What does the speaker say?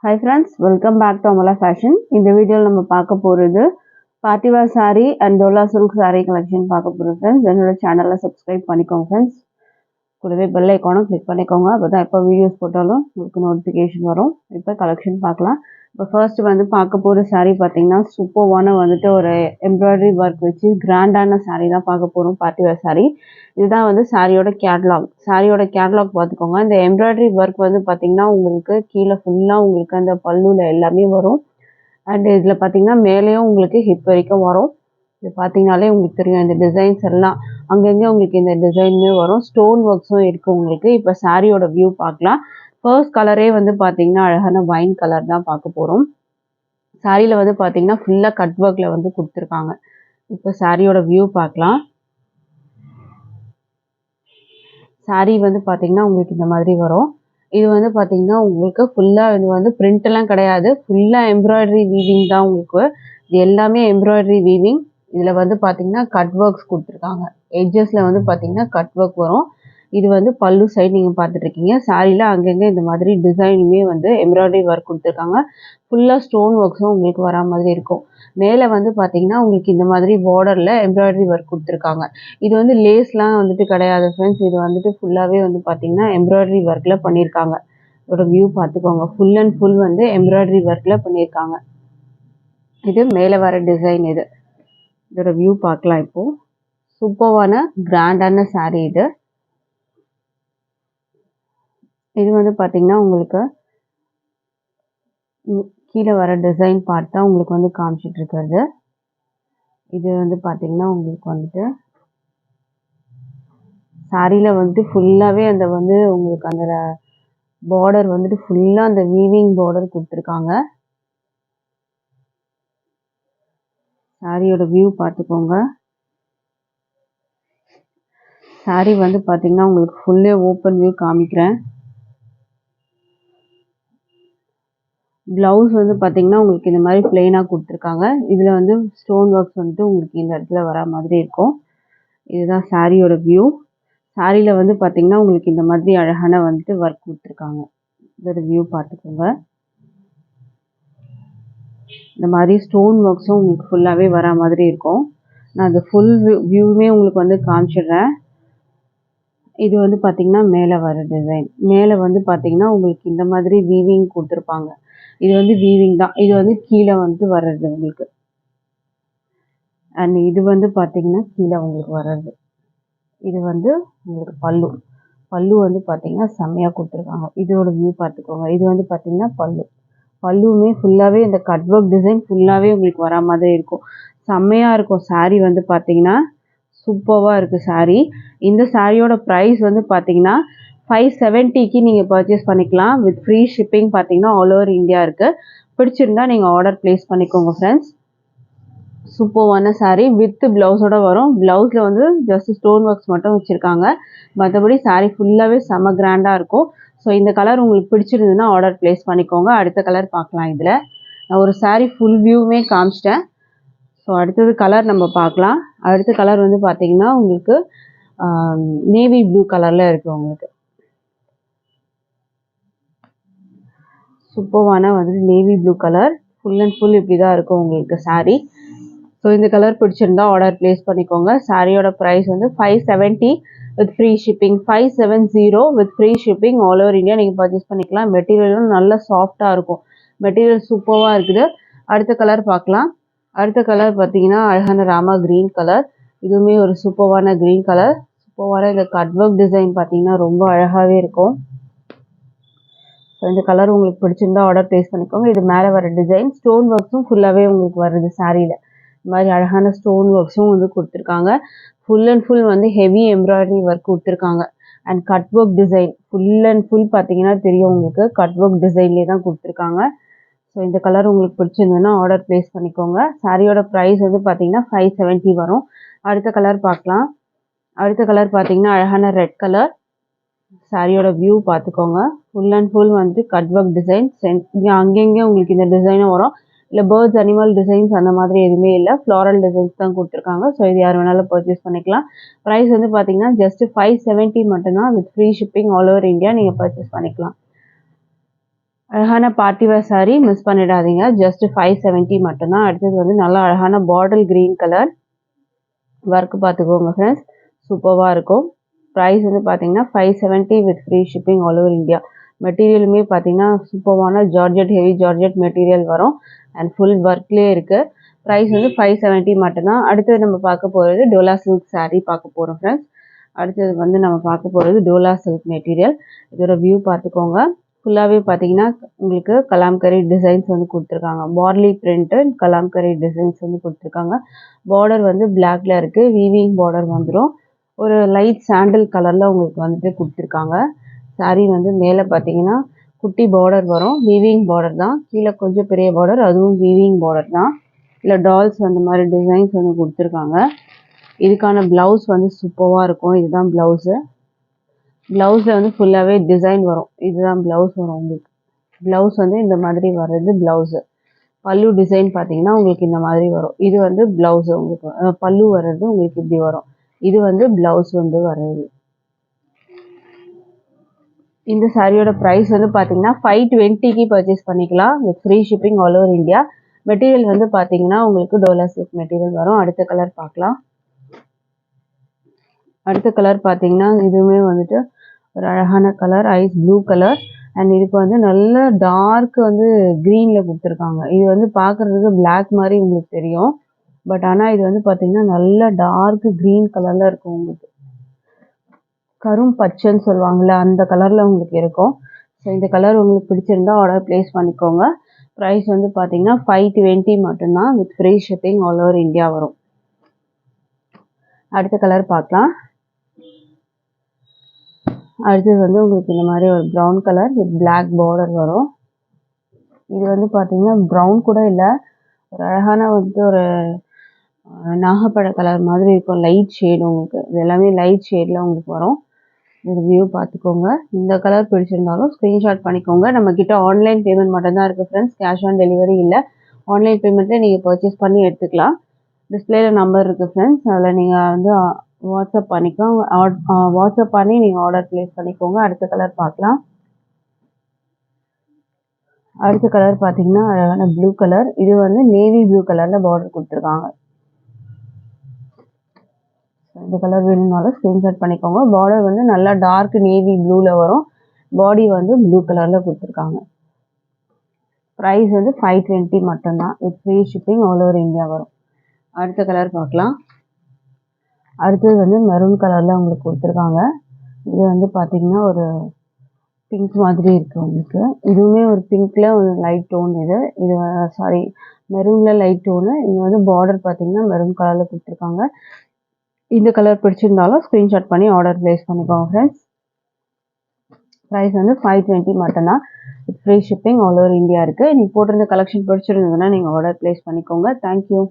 Hi friends, welcome back to Amala Fashion. இந்த வீடியோல நம்ம பார்க்க போறது party wear saree and Dola silk saree collection பார்க்க போறோம் friends. என்னோட சேனலை subscribe பண்ணிக்கோங்க friends. கூடவே பெல் ஐகானை click பண்ணிக்கோங்க. அப்பதான் எப்ப வீடியோஸ் போட்டாலும் உங்களுக்கு நோட்டிஃபிகேஷன் வரும். இப்போ கலெக்ஷன் பார்க்கலாம். இப்போ ஃபர்ஸ்ட் வந்து பார்க்க போற saree பாத்தீங்கன்னா சூப்பர்வான வந்துட்டு ஒரு எம்ப்ராய்டரி ஒர்க் வச்சு கிராண்டான saree தான் பார்க்க போறோம் பார்ட்டி வேர் saree. இதுதான் வந்து சாரியோட கேட்லாக். சாரியோட கேட்லாக் பார்த்துக்கோங்க. இந்த எம்ப்ராய்டரி ஒர்க் வந்து பார்த்தீங்கன்னா உங்களுக்கு கீழே ஃபுல்லாக உங்களுக்கு அந்த பல்லுல எல்லாமே வரும். அண்ட் இதில் பார்த்தீங்கன்னா மேலேயும் உங்களுக்கு ஹிப் வரைக்கும் வரும். இது பார்த்தீங்கனாலே உங்களுக்கு தெரியும் இந்த டிசைன்ஸ் எல்லாம் அங்கங்கே உங்களுக்கு இந்த டிசைனுமே வரும். ஸ்டோன் ஒர்க்ஸும் இருக்குது உங்களுக்கு. இப்போ சாரியோட வியூ பார்க்கலாம். ஃபர்ஸ்ட் கலரே வந்து பார்த்தீங்கன்னா அழகான வைன் கலர் தான் பார்க்க போகிறோம். சாரியில் வந்து பார்த்தீங்கன்னா ஃபுல்லாக கட் ஒர்க்கில் வந்து கொடுத்துருக்காங்க. இப்போ சாரியோட வியூ பார்க்கலாம். saree வந்து பார்த்தீங்கன்னா உங்களுக்கு இந்த மாதிரி வரும். இது வந்து பார்த்தீங்கன்னா உங்களுக்கு ஃபுல்லாக இது வந்து பிரிண்ட் எல்லாம் கிடையாது. ஃபுல்லாக எம்ப்ராய்டரி வீவிங் தான் உங்களுக்கு. இது எல்லாமே எம்ப்ராய்டரி வீவிங். இதில் வந்து பார்த்தீங்கன்னா கட் ஒர்க்ஸ் கொடுத்துருக்காங்க. எட்ஜஸில் வந்து பார்த்தீங்கன்னா கட் ஒர்க் வரும். இது வந்து பல்லு சைடு நீங்கள் பார்த்துட்டு இருக்கீங்க. சாரியில் அங்கங்கே இந்த மாதிரி டிசைனுமே வந்து எம்ப்ராய்டரி ஒர்க் கொடுத்துருக்காங்க. ஃபுல்லாக ஸ்டோன் ஒர்க்ஸும் உங்களுக்கு வரா மாதிரி இருக்கும். மேலே வந்து பார்த்தீங்கன்னா உங்களுக்கு இந்த மாதிரி பார்டரில் எம்ப்ராய்டரி ஒர்க் கொடுத்துருக்காங்க. இது வந்து லேஸ்லாம் வந்துட்டு கிடையாது ஃப்ரெண்ட்ஸ். இது வந்துட்டு ஃபுல்லாகவே வந்து பார்த்தீங்கன்னா எம்ப்ராய்டரி ஒர்க்கில் பண்ணியிருக்காங்க. இதோட வியூ பார்த்துக்கோங்க. ஃபுல் அண்ட் ஃபுல் வந்து எம்ப்ராய்டரி ஒர்க்கில் பண்ணியிருக்காங்க. இது மேலே வர டிசைன் இது. இதோட வியூ பார்க்கலாம். இப்போது சூப்பர்வான கிராண்டான saree இது. இது வந்து பார்த்தீங்கன்னா உங்களுக்கு கீழே வர டிசைன் பார்ட் தான் உங்களுக்கு வந்து காமிச்சிட்டு இருக்கிறது. இது வந்து பார்த்தீங்கன்னா உங்களுக்கு வந்துட்டு சாரியில் வந்துட்டு ஃபுல்லாகவே அந்த வந்து உங்களுக்கு அந்த பார்டர் வந்துட்டு ஃபுல்லாக அந்த வீவிங் பார்டர் கொடுத்துருக்காங்க. சாரியோட வியூ பார்த்துக்கோங்க. சாரி வந்து பார்த்தீங்கன்னா உங்களுக்கு ஃபுல்லே ஓப்பன் வியூ காமிக்கிறேன். ப்ளவுஸ் வந்து பார்த்தீங்கன்னா உங்களுக்கு இந்த மாதிரி பிளெயினாக கொடுத்துருக்காங்க. இதில் வந்து ஸ்டோன் ஒர்க்ஸ் வந்துட்டு உங்களுக்கு இந்த இடத்துல வர மாதிரி இருக்கும். இதுதான் சாரியோட வியூ. சாரியில் வந்து பார்த்தீங்கன்னா உங்களுக்கு இந்த மாதிரி அழகான வந்துட்டு ஒர்க் கொடுத்துருக்காங்க. இதோட வியூ பார்த்துக்கோங்க. இந்த மாதிரி ஸ்டோன் ஒர்க்ஸும் உங்களுக்கு ஃபுல்லாகவே வர மாதிரி இருக்கும். நான் அந்த ஃபுல் வியூவுமே உங்களுக்கு வந்து காமிச்சிடுறேன். இது வந்து பார்த்தீங்கன்னா மேலே வர டிசைன். மேலே வந்து பார்த்தீங்கன்னா உங்களுக்கு இந்த மாதிரி வீவிங் கொடுத்துருப்பாங்க. இது வந்து வீவிங் தான். இது வந்து கீழே வந்து வர்றது உங்களுக்கு. அண்ட் இது வந்து பார்த்தீங்கன்னா கீழே உங்களுக்கு வர்றது. இது வந்து உங்களுக்கு பல்லு. பல்லு வந்து பார்த்தீங்கன்னா செம்மையாக கொடுத்துருக்காங்க. இதோட வியூ பார்த்துக்கோங்க. இது வந்து பார்த்தீங்கன்னா பல்லு. பல்லுமே ஃபுல்லாகவே இந்த கட் ஒர்க் டிசைன் ஃபுல்லாகவே உங்களுக்கு வரா மாதிரி இருக்கும். செம்மையாக இருக்கும். saree வந்து பார்த்தீங்கன்னா சூப்பராக இருக்குது saree. இந்த சாரியோட ப்ரைஸ் வந்து பார்த்தீங்கன்னா 570க்கு நீங்கள் பர்ச்சேஸ் பண்ணிக்கலாம். வித் ஃப்ரீ ஷிப்பிங் பார்த்தீங்கன்னா ஆல் ஓவர் இந்தியா இருக்குது. பிடிச்சிருந்தா நீங்கள் ஆர்டர் ப்ளேஸ் பண்ணிக்கோங்க ஃப்ரெண்ட்ஸ். சூப்பர்வான saree வித் ப்ளவுஸோட வரும். ப்ளவுஸில் வந்து ஜஸ்ட் ஸ்டோன் ஒர்க்ஸ் மட்டும் வச்சுருக்காங்க. மற்றபடி saree ஃபுல்லாகவே செம்ம கிராண்டாக இருக்கும். ஸோ இந்த கலர் உங்களுக்கு பிடிச்சிருந்ததுன்னா ஆர்டர் ப்ளேஸ் பண்ணிக்கோங்க. அடுத்த கலர் பார்க்கலாம். இதில் நான் ஒரு saree ஃபுல் வியூவுமே காமிச்சிட்டேன். ஸோ அடுத்தது கலர் நம்ம பார்க்கலாம். அடுத்த கலர் வந்து பார்த்தீங்கன்னா உங்களுக்கு நேவி ப்ளூ கலரில் இருக்குது உங்களுக்கு. சூப்பர்வான வந்துட்டு navy blue colour. Full and full இப்படி தான் இருக்கும் உங்களுக்கு saree. ஸோ இந்த கலர் பிடிச்சிருந்தா ஆர்டர் ப்ளேஸ் பண்ணிக்கோங்க. சாரியோட ப்ரைஸ் வந்து 570 with free shipping. 570 with free shipping all over India நீங்கள் பர்ச்சேஸ் பண்ணிக்கலாம். மெட்டீரியலும் நல்லா சாஃப்டாக இருக்கும். மெட்டீரியல் சூப்பராக இருக்குது. அடுத்த கலர் பார்க்கலாம். அடுத்த கலர் பார்த்தீங்கன்னா அழகான ராமா க்ரீன் கலர். இதுவுமே ஒரு சூப்பரான க்ரீன் கலர். சூப்பரான இந்த கட் ஒர்க் டிசைன் பார்த்தீங்கன்னா ரொம்ப அழகாகவே இருக்கும். ஸோ இந்த கலர் உங்களுக்கு பிடிச்சிருந்தா ஆர்டர் ப்ளேஸ் பண்ணிக்கோங்க. இது மேலே வர டிசைன் ஸ்டோன் ஒர்க்ஸும் ஃபுல்லாகவே உங்களுக்கு வருது சாரியில். இந்த மாதிரி அழகான ஸ்டோன் ஒர்க்ஸும் வந்து கொடுத்துருக்காங்க. ஃபுல் அண்ட் ஃபுல் வந்து ஹெவி எம்ப்ராய்டரி ஒர்க் கொடுத்துருக்காங்க. And cut work design full and full பார்த்தீங்கன்னா தெரியும் உங்களுக்கு. கட் ஒர்க் டிசைன்லேயே தான் கொடுத்துருக்காங்க. ஸோ இந்த கலர் உங்களுக்கு பிடிச்சிருந்ததுன்னா ஆர்டர் ப்ளேஸ் பண்ணிக்கோங்க. சாரியோட ப்ரைஸ் வந்து பார்த்தீங்கன்னா 570 வரும். அடுத்த கலர் பார்க்கலாம். அடுத்த கலர் பார்த்தீங்கன்னா அழகான ரெட் கலர். சாரியோட வியூ பார்த்துக்கோங்க. ஃபுல் அண்ட் ஃபுல் வந்து கட் ஒர்க் டிசைன். அங்கங்கே உங்களுக்கு இந்த டிசைனும் வரும். இல்லை பேர்ட்ஸ் அனிமல் டிசைன்ஸ் அந்த மாதிரி எதுவுமே இல்லை. ஃப்ளாரல் டிசைன்ஸ் தான் கொடுத்துருக்காங்க. ஸோ இது யார் வேணாலும் பர்ச்சேஸ் பண்ணிக்கலாம். ப்ரைஸ் வந்து பார்த்தீங்கன்னா ஜஸ்ட் 570 மட்டும்தான். With free shipping all over India நீங்கள் பர்ச்சேஸ் பண்ணிக்கலாம். அழகான பார்ட்டி வேர் saree மிஸ் பண்ணிடாதீங்க. ஜஸ்ட் 570 மட்டும்தான். அடுத்தது வந்து நல்ல அழகான பாட்டில் கிரீன் கலர் ஒர்க் பார்த்துக்கோங்க ஃப்ரெண்ட்ஸ். சூப்பராக இருக்கும். ப்ரைஸ் வந்து பார்த்தீங்கன்னா 570 with free shipping all over India. மெட்டீரியலுமே பார்த்தீங்கன்னா சூப்பரான ஜார்ஜெட் ஹெவி ஜார்ஜெட் மெட்டீரியல் வரும் அண்ட் ஃபுல் ஒர்க்லேயே இருக்குது. ப்ரைஸ் வந்து 570 மட்டும்தான். அடுத்தது நம்ம பார்க்க போகிறது டோலா சில்க் saree பார்க்க போகிறோம் ஃப்ரெண்ட்ஸ். அடுத்தது வந்து நம்ம பார்க்க போகிறது டோலா சில்க் மெட்டீரியல். இதோட வியூ பார்த்துக்கோங்க. ஃபுல்லாகவே பார்த்தீங்கன்னா உங்களுக்கு கலாம்கரி டிசைன்ஸ் வந்து கொடுத்துருக்காங்க. பார்லி பிரிண்ட்டு கலாம்கரி டிசைன்ஸ் வந்து கொடுத்துருக்காங்க. பார்டர் வந்து பிளாக்ல இருக்குது. வீவிங் பார்டர் வந்துடும். ஒரு லைட் சாண்டில் கலரில் உங்களுக்கு வந்துட்டு கொடுத்துருக்காங்க. saree வந்து மேலே பார்த்தீங்கன்னா குட்டி பார்டர் வரும். வீவிங் பார்டர் தான். கீழே கொஞ்சம் பெரிய பார்டர், அதுவும் வீவிங் பார்டர் தான். இல்லை டால்ஸ் அந்த மாதிரி டிசைன்ஸ் வந்து கொடுத்துருக்காங்க. இதுக்கான ப்ளவுஸ் வந்து சூப்பராக இருக்கும். இதுதான் ப்ளவுஸு. ப்ளவுஸில் வந்து ஃபுல்லாகவே டிசைன் வரும். இதுதான் ப்ளவுஸ் வரும் உங்களுக்கு. ப்ளவுஸ் வந்து இந்த மாதிரி வர்றது ப்ளவுஸு. பல்லு டிசைன் பார்த்தீங்கன்னா உங்களுக்கு இந்த மாதிரி வரும். இது வந்து ப்ளவுஸு உங்களுக்கு பல்லு வர்றது உங்களுக்கு இப்படி வரும். இது வந்து ப்ளவுஸ் வந்து வர்றது. இந்த சாரியோட ப்ரைஸ் வந்து பார்த்தீங்கன்னா 520க்கு பர்ச்சேஸ் பண்ணிக்கலாம் with free shipping all over India. Material வந்து பார்த்தீங்கன்னா உங்களுக்கு டோலா சில்க் மெட்டீரியல் வரும். அடுத்த கலர் பார்க்கலாம். அடுத்த கலர் பார்த்தீங்கன்னா இதுவுமே வந்துட்டு ஒரு அழகான colour ice blue colour and இதுக்கு வந்து நல்ல டார்க் வந்து க்ரீனில் கொடுத்துருக்காங்க. இது வந்து பார்க்குறதுக்கு பிளாக் மாதிரி உங்களுக்கு தெரியும். பட் ஆனால் இது வந்து பார்த்தீங்கன்னா நல்ல டார்க் க்ரீன் கலரில் இருக்கும். உங்களுக்கு கரும் பச்சைன்னு சொல்லுவாங்கள்ல அந்த கலரில் உங்களுக்கு இருக்கும். ஸோ இந்த கலர் உங்களுக்கு பிடிச்சிருந்தா ஆர்டர் ப்ளேஸ் பண்ணிக்கோங்க. ப்ரைஸ் வந்து பார்த்தீங்கன்னா 520 மட்டும்தான் with free shipping all over India வரும். அடுத்த கலர் பார்க்கலாம். அடுத்தது வந்து உங்களுக்கு இந்த மாதிரி ஒரு brown colour with black border வரும். இது வந்து பார்த்தீங்கன்னா ப்ரௌன் கூட இல்லை, ஒரு அழகான வந்து ஒரு நாகப்பழ கலர் மாதிரி இருக்கும். லைட் ஷேடு உங்களுக்கு. இது எல்லாமே லைட் ஷேடில் உங்களுக்கு வரும். ஒரு வியூ பார்த்துக்கோங்க. இந்த கலர் பிடிச்சிருந்தாலும் ஸ்க்ரீன்ஷாட் பண்ணிக்கோங்க. நம்மக்கிட்ட ஆன்லைன் பேமெண்ட் மட்டும்தான் இருக்குது ஃப்ரெண்ட்ஸ். கேஷ் ஆன் டெலிவரி இல்லை. ஆன்லைன் பேமெண்ட்டில் நீங்கள் பர்ச்சேஸ் பண்ணி எடுத்துக்கலாம். டிஸ்பிளேயில் நம்பர் இருக்குது ஃப்ரெண்ட்ஸ். அதில் நீங்கள் வந்து வாட்ஸ்அப் பண்ணிக்கலாம். வாட்ஸ்அப் பண்ணி நீங்கள் ஆர்டர் ப்ளேஸ் பண்ணிக்கோங்க. அடுத்த கலர் பார்க்கலாம். அடுத்த கலர் பார்த்தீங்கன்னா அழகான ப்ளூ கலர். இது வந்து நேவி ப்ளூ கலரில் பார்டர் கொடுத்துருக்காங்க. இந்த கலர் வேணும்னாலும் ஸ்க்ரீன்ஷாட் பண்ணிக்கோங்க. பார்டர் வந்து நல்லா டார்க் நேவி ப்ளூவில் வரும். பாடி வந்து ப்ளூ கலரில் கொடுத்துருக்காங்க. ப்ரைஸ் வந்து 520 மட்டும்தான் with free shipping all over India வரும். அடுத்த கலர் பார்க்கலாம். அடுத்தது வந்து மெரூன் கலரில் உங்களுக்கு கொடுத்துருக்காங்க. இது வந்து பார்த்தீங்கன்னா ஒரு பிங்க் மாதிரி இருக்குது உங்களுக்கு. இதுவுமே ஒரு பிங்க்கில் ஒரு லைட் டோன். இது சாரி மெரூனில் லைட் டோனு. இது வந்து பார்டர் பார்த்தீங்கன்னா மெரூன் கலரில் கொடுத்துருக்காங்க. இந்த கலர் பிடிச்சிருந்தாலும் ஸ்க்ரீன்ஷாட் பண்ணி ஆர்டர் ப்ளேஸ் பண்ணிக்கோங்க ஃப்ரெண்ட்ஸ். ப்ரைஸ் வந்து 520 மட்டும்தான் with free shipping all over India இருக்குது. நீங்கள் போட்டிருந்த கலெக்ஷன் பிடிச்சிருந்ததுன்னா நீங்கள் ஆர்டர் ப்ளேஸ் பண்ணிக்கோங்க. தேங்க்யூ.